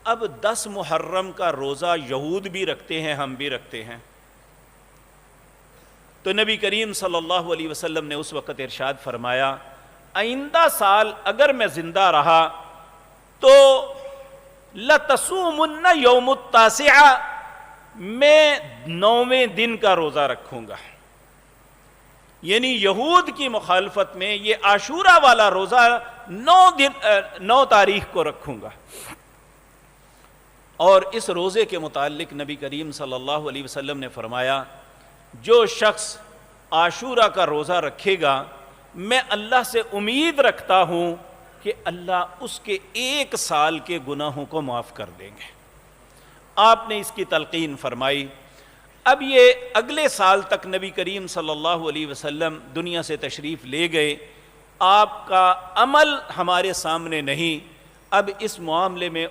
اب 10 محرم کا روزہ یہود بھی رکھتے ہیں، ہم بھی رکھتے ہیں، تو نبی کریم صلی اللہ علیہ وسلم نے اس وقت ارشاد فرمایا آئندہ سال اگر میں زندہ رہا تو لَتَصُومُنَّ يَوْمُ التَّاسِعَ، میں 9ویں دن کا روزہ رکھوں گا، یعنی یہود کی مخالفت میں یہ عاشورہ والا روزہ 9 تاریخ کو رکھوں گا۔ اور اس روزے کے متعلق نبی کریم صلی اللہ علیہ وسلم نے فرمایا جو شخص عاشورہ کا روزہ رکھے گا میں اللہ سے امید رکھتا ہوں کہ اللہ اس کے 1 سال کے گناہوں کو معاف کر دیں گے۔ آپ نے اس کی تلقین فرمائی۔ اب یہ اگلے سال تک نبی کریم صلی اللہ علیہ وسلم دنیا سے تشریف لے گئے، آپ کا عمل ہمارے سامنے نہیں، اب اس معاملے میں